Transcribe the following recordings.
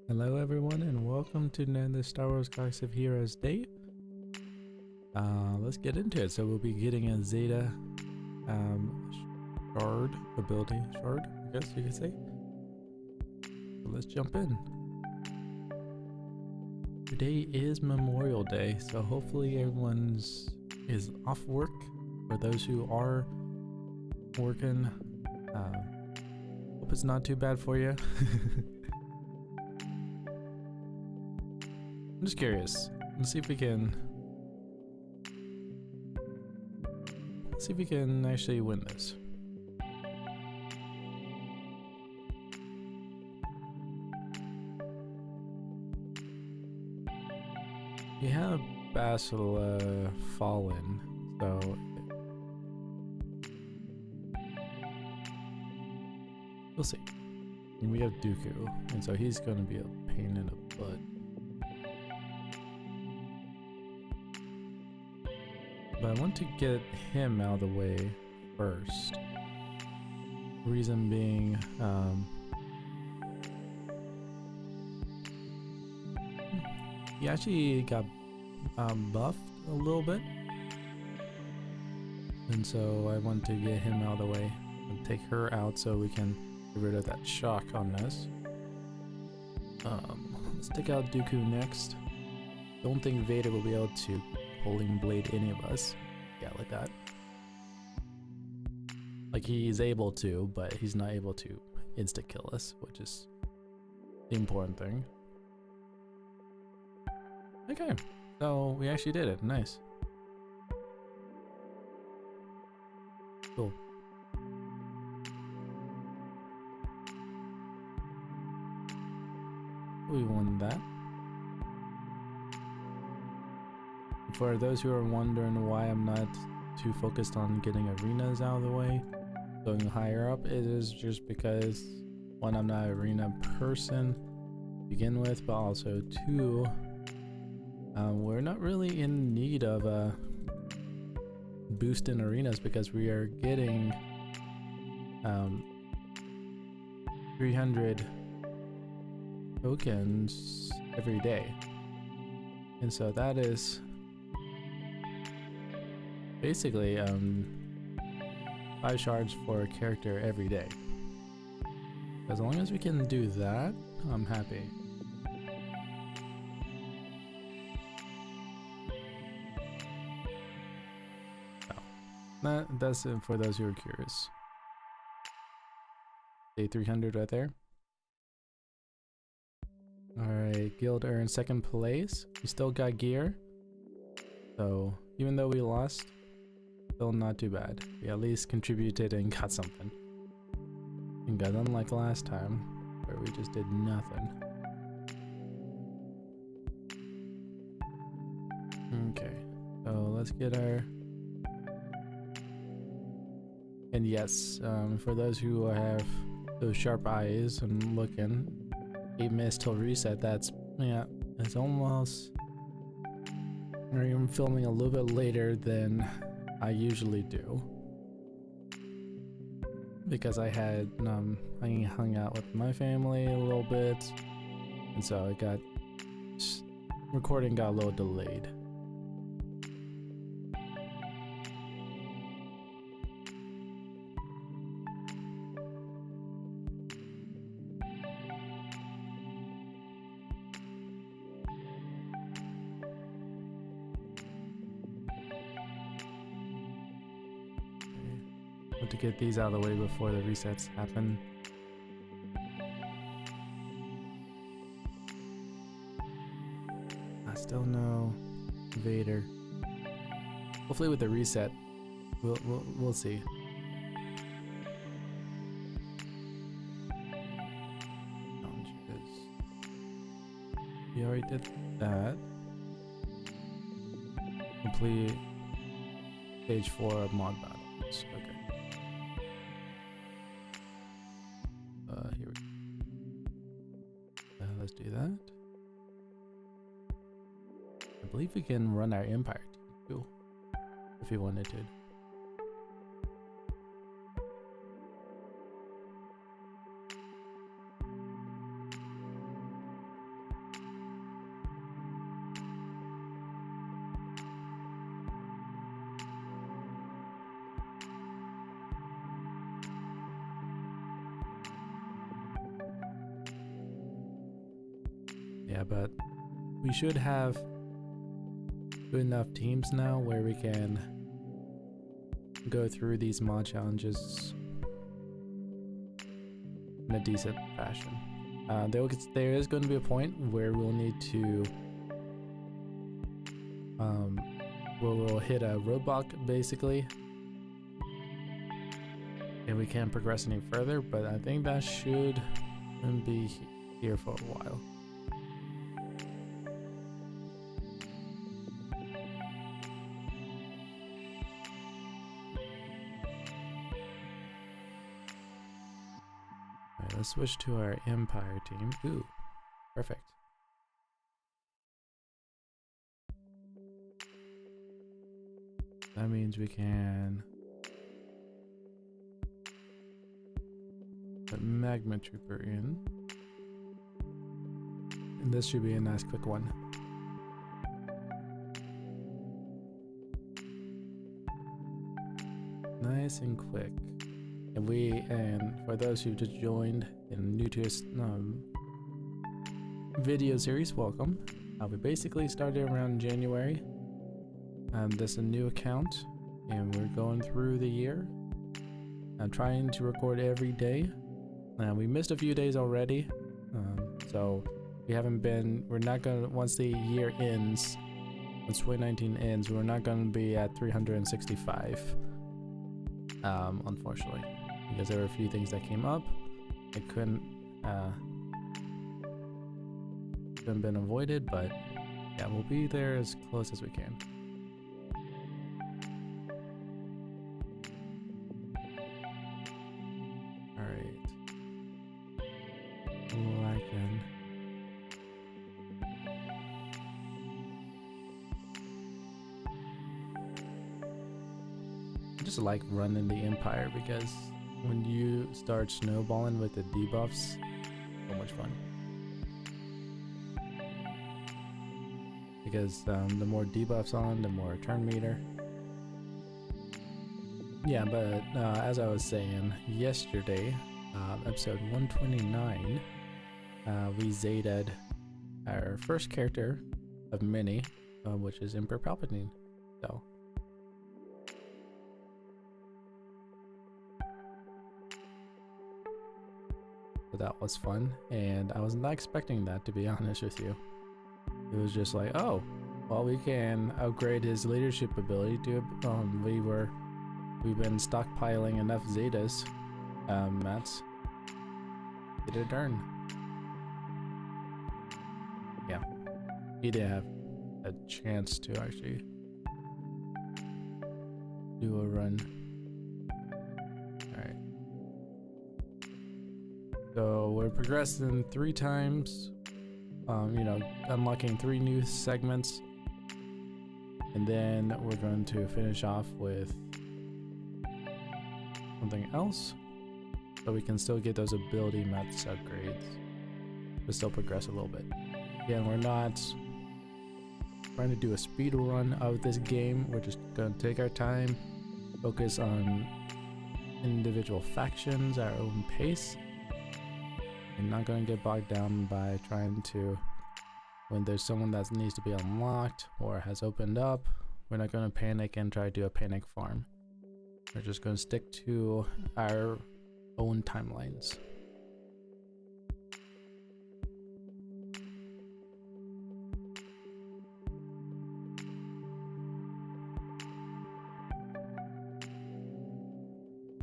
Hello everyone and welcome to the Star Wars Galaxy of Heroes Day. Let's get into it. So we'll be getting a Zeta shard ability. Shard, I guess you could say. So let's jump in. Today is Memorial Day, so hopefully everyone's is off work. For those who are working, hope it's not too bad for you. I'm just curious. Let's see if we can actually win this. We have Basil fallen, so we'll see. And we have Dooku, and so he's going to be a pain in the butt. But I want to get him out of the way first. Reason being, he actually got buffed a little bit. And so I want to get him out of the way and take her out so we can get rid of that shock on this. Let's take out Dooku next. Don't think Vader will be able to holding blade any of us. Yeah, like that. Like he's able to, but he's not able to insta kill us, which is the important thing. Okay, so we actually did it. Nice. Cool. We won that. For those who are wondering why I'm not too focused on getting arenas out of the way, going higher up, it is just because, one, I'm not an arena person to begin with, but also two, we're not really in need of a boost in arenas because we are getting 300 tokens every day, and so that is basically 5 shards for a character every day. As long as we can do that, I'm happy. So, that's it for those who are curious. Day 300 right there. Alright, guild earned 2nd place. We still got gear. So even though we lost, still not too bad. We at least contributed and got something. And got unlike last time, where we just did nothing. Okay, so let's get our... And yes, for those who have those sharp eyes and looking, 8 minutes till reset, that's, yeah, it's almost... I'm filming a little bit later than I usually do because I had I hung out with my family a little bit, and so I got recording got a little delayed. To get these out of the way before the resets happen. I still know Vader. Hopefully with the reset, we'll see. We already did that. Complete stage 4 of mod battles. Okay. Here we go. Let's do that. I believe we can run our Empire team too, if we wanted to. Yeah, but we should have good enough teams now where we can go through these mod challenges in a decent fashion. There is going to be a point where we'll need to we'll hit a roadblock basically, and we can't progress any further, but I think that should be here for a while. Alright, let's switch to our Empire team. Ooh, perfect. That means we can put Magma Trooper in. And this should be a nice quick one. Nice and quick. And for those who just joined and new to this video series, welcome. We basically started around January. This is a new account, and we're going through the year. I'm trying to record every day. We missed a few days already, so we're not gonna, once the year ends, once 2019 ends, we're not gonna be at 365, unfortunately, because there were a few things that came up. It couldn't been avoided, but yeah, we'll be there as close as we can. I just like running the Empire because when you start snowballing with the debuffs, so much fun. Because the more debuffs on, the more turn meter. Yeah, but as I was saying, yesterday, episode 129, we Zeta'd our first character of many, which is Emperor Palpatine. So that was fun, and I was not expecting that, to be honest with you. It was just like, oh, well, we can upgrade his leadership ability to we've been stockpiling enough Zetas. That's get a turn. Yeah, he didn't have a chance to actually do a run. Alright. So we're progressing 3 times, unlocking 3 new segments, and then we're going to finish off with something else, so we can still get those ability mats upgrades, but still progress a little bit. Again, we're not trying to do a speed run of this game. We're just going to take our time, focus on individual factions, our own pace. We're not going to get bogged down by trying to, when there's someone that needs to be unlocked or has opened up, we're not going to panic and try to do a panic farm. We're just going to stick to our own timelines.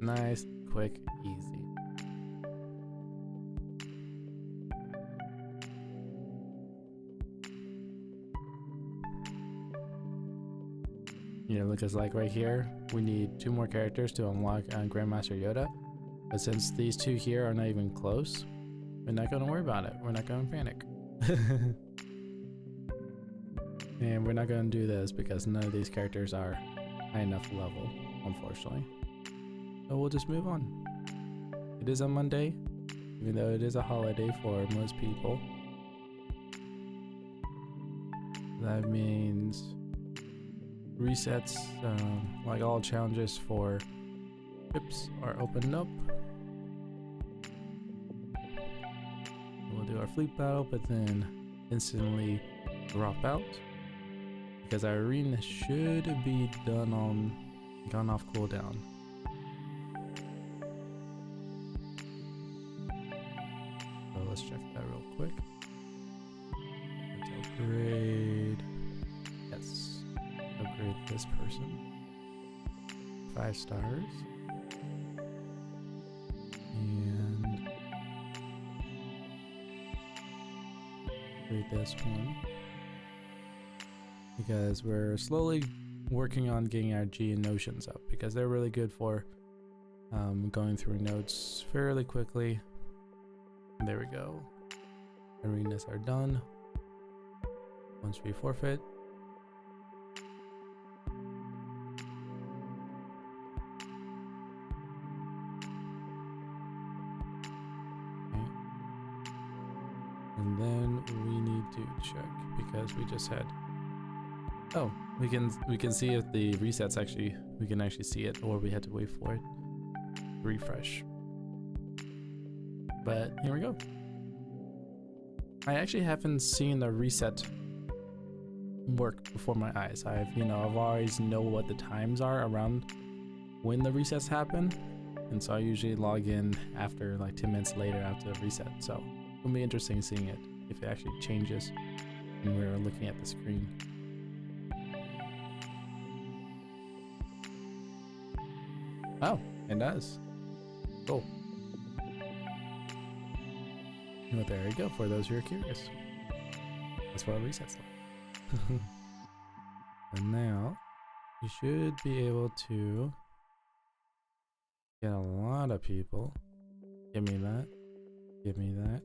Nice, quick, easy. Because like right here, we need 2 more characters to unlock Grandmaster Yoda. But since these 2 here are not even close, we're not going to worry about it. We're not going to panic. And we're not going to do this because none of these characters are high enough level, unfortunately. So we'll just move on. It is a Monday, even though it is a holiday for most people. That means resets, like all challenges for ships, are opened up. We'll do our fleet battle, but then instantly drop out, because our arena should be gone off cooldown. So let's check that real quick. Let's upgrade. Yes, upgrade this person. 5 stars. And upgrade this one, because we're slowly working on getting our G and notions up, because they're really good for going through notes fairly quickly. There we go. Arenas are done. Once we forfeit, and then we need to check, because we just had, oh, we can see if the resets actually, we can actually see it, or we had to wait for it to refresh. But here we go. I actually haven't seen the reset work before my eyes. I've always know what the times are around when the resets happen, and so I usually log in after like 10 minutes later after the reset. So it'll be interesting seeing it, if it actually changes when we're looking at the screen. Oh, it does. Cool. Well, there you go, for those who are curious. That's what resets like. And now you should be able to get a lot of people. Give me that. Give me that.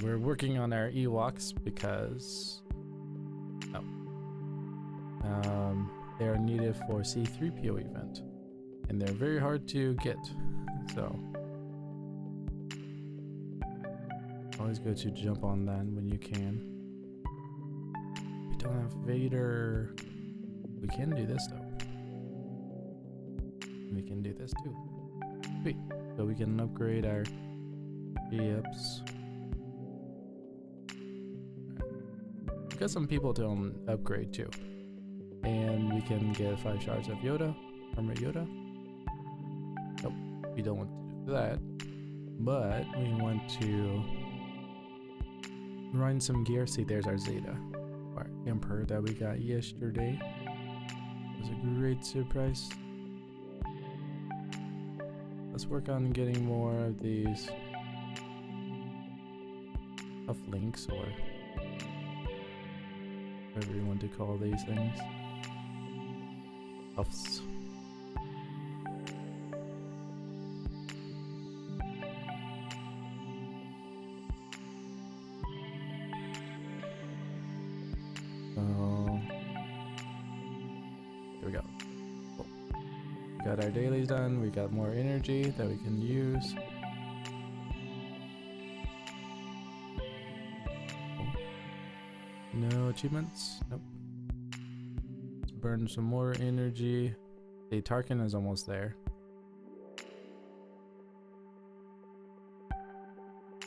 We're working on our Ewoks because they are needed for C3PO event, and they're very hard to get. So always good to jump on that when you can. We don't have Vader. We can do this though. We can do this too. Sweet. So we can upgrade our GUPs. We've got some people to upgrade too. And we can get 5 shards of Yoda, Hermit Yoda. Nope, we don't want to do that. But we want to run some gear. See, there's our Zeta, our Emperor that we got yesterday. It was a great surprise. Let's work on getting more of these links, or whatever you want to call these things. Puffs. So here we go. Cool. We got our dailies done. We got more energy that we can use. Cool. No achievements. Nope. Burn some more energy. The Tarkin is almost there.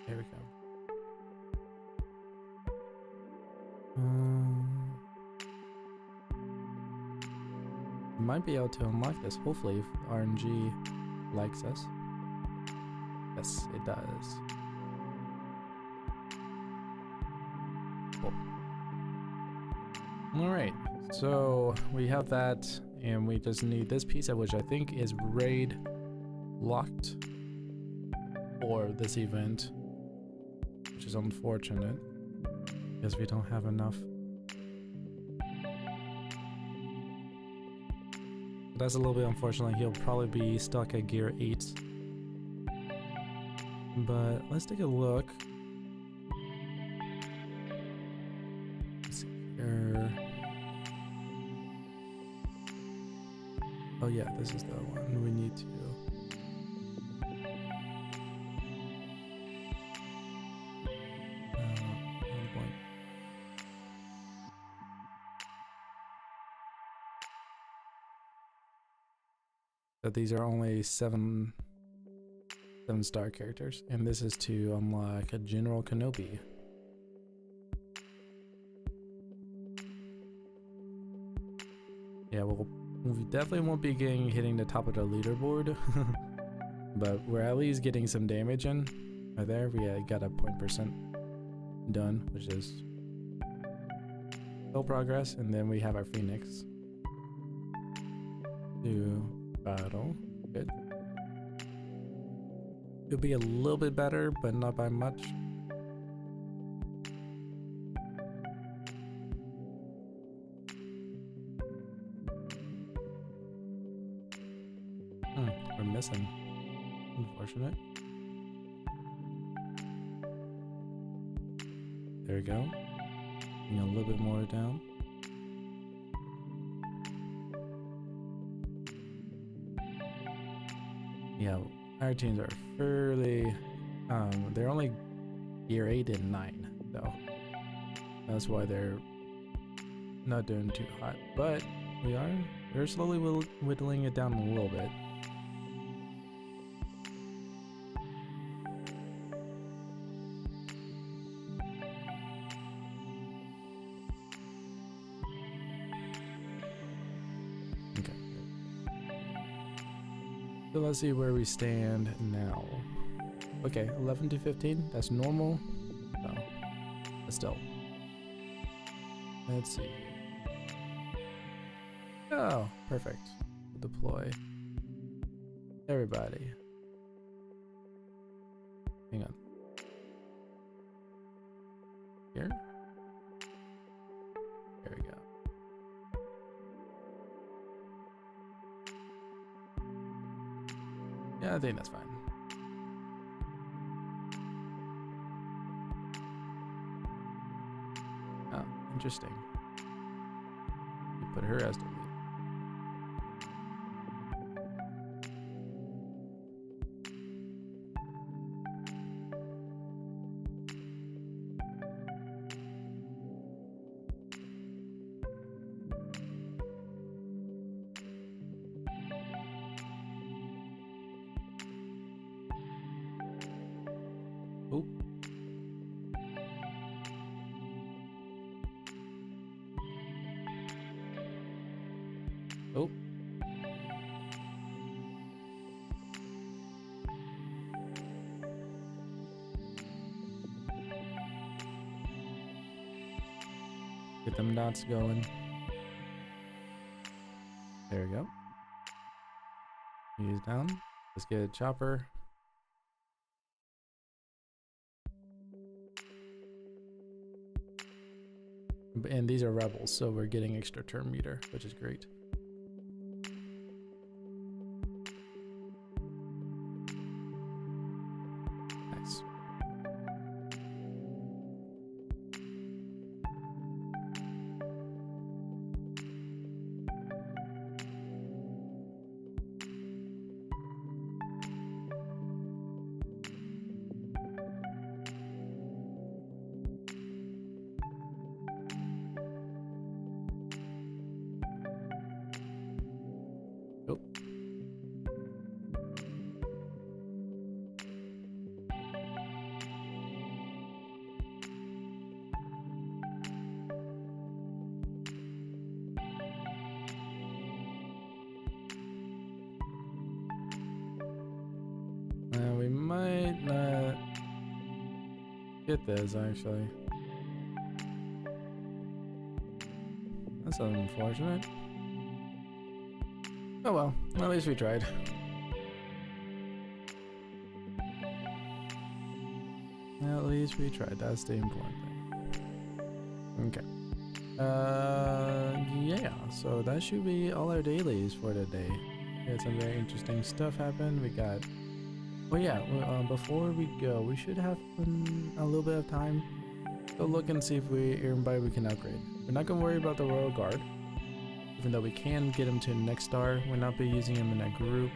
There we go. Might be able to unlock this, hopefully, if RNG likes us. Yes, it does. Cool. Alright, so we have that, and we just need this piece, which I think is raid locked for this event, which is unfortunate because we don't have enough. That's a little bit unfortunate. He'll probably be stuck at gear 8. But let's take a look. Let's see here. Oh yeah, this is the one we need to. That these are only 7 7-star characters, and this is to unlock a General Kenobi. Yeah, we definitely won't be hitting the top of the leaderboard, but we're at least getting some damage in. Right there, we got a 0% done, which is still progress, and then we have our Phoenix to battle. Good. It'll be a little bit better, but not by much. We're missing. Unfortunate. There we go. Bring a little bit more down. Yeah, our teams are fairly, they're only year 8 and 9, so that's why they're not doing too hot. But we're slowly whittling it down a little bit. So let's see where we stand now. Okay, 11 to 15, that's normal. Oh, but still. Let's see. Oh, perfect. Deploy. Everybody. Hang on. Here? There we go. Yeah, I think that's fine. Oh, interesting. You put her as the lead. Oh. Oh. Get them dots going. There we go. He's down. Let's get a chopper. And these are rebels, so we're getting extra turn meter, which is great. Nice. Oh. We might not get this, actually. That's unfortunate. Oh well, at least we tried. At least we tried, that's the important thing. Okay. Yeah, so that should be all our dailies for today. We had some very interesting stuff happen. We got... Oh yeah, before we go, we should have a little bit of time to look and see if everybody we can upgrade. We're not gonna worry about the Royal Guard, even though we can get him to the next star. We'll not be using him in a group.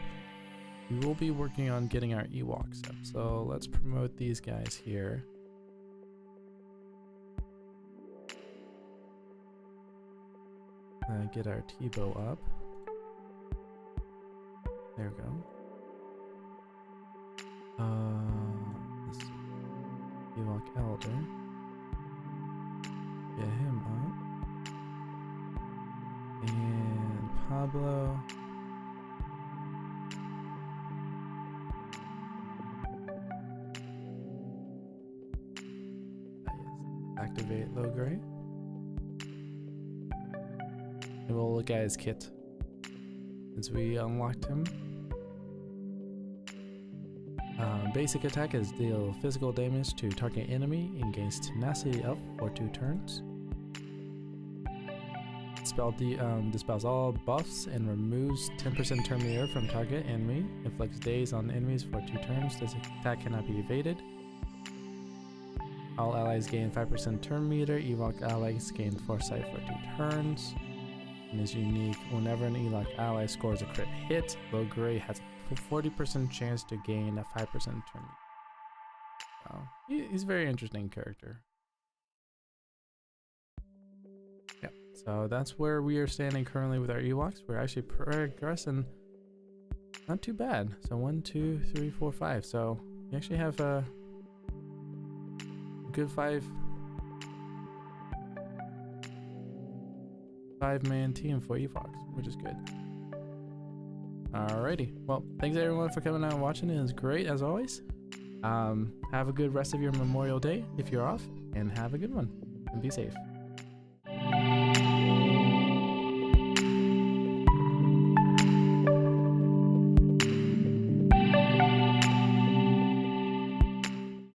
We will be working on getting our Ewoks up. So let's promote these guys here. Get our T-bow up. There we go. Let's see. Ewok Elder. Get him up. And Pablo. Yes. Activate low grade. And we'll look at his kit since we unlocked him. Basic attack is deal physical damage to target enemy and gains tenacity up for 2 turns. Spell dispels all buffs and removes 10% turn meter from target enemy. Inflicts daze on enemies for 2 turns. This attack cannot be evaded. All allies gain 5% turn meter. Ewok allies gain foresight for 2 turns. And is unique. Whenever an Ewok ally scores a crit hit, low grade has a 40% chance to gain a 5% turn meter. So he's a very interesting character. Yep. So that's where we are standing currently with our Ewoks. We're actually progressing not too bad. So 1, 2, 3, 4, 5. So we actually have a good 5-man team for Ewoks, which is good. Alrighty. Well, thanks everyone for coming out and watching. It was great as always. Have a good rest of your Memorial Day if you're off, and have a good one. And be safe.